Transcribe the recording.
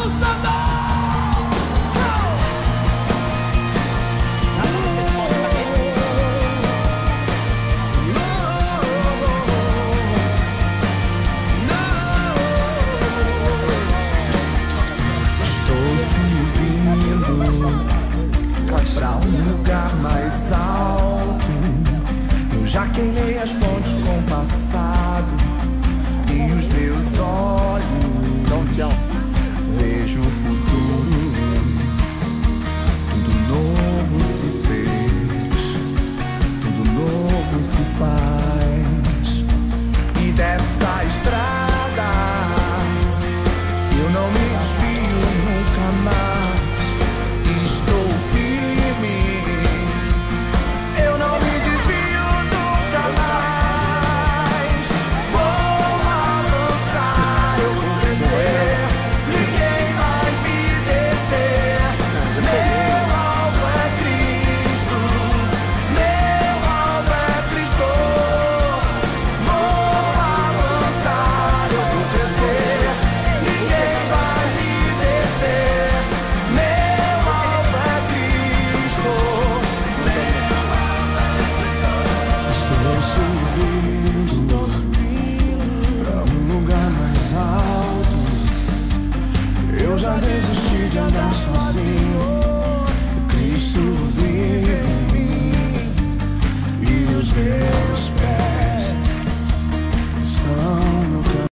Vamos andar! Pra um lugar mais alto, eu já queimei as pontes com o passado e os meus olhos vejo o futuro. Tudo novo se fez, tudo novo se faz, e dessa estrada eu não me desvio nunca mais. Estou firme, eu não me desvio nunca mais. Vou avançar, eu vou crescer, ninguém vai me deter. Meu alvo é Cristo, meu alvo é Cristo. Vou avançar, eu vou crescer, ninguém vai me deter. Estou subindo pra um lugar mais alto. Eu já desisti de andar sozinho.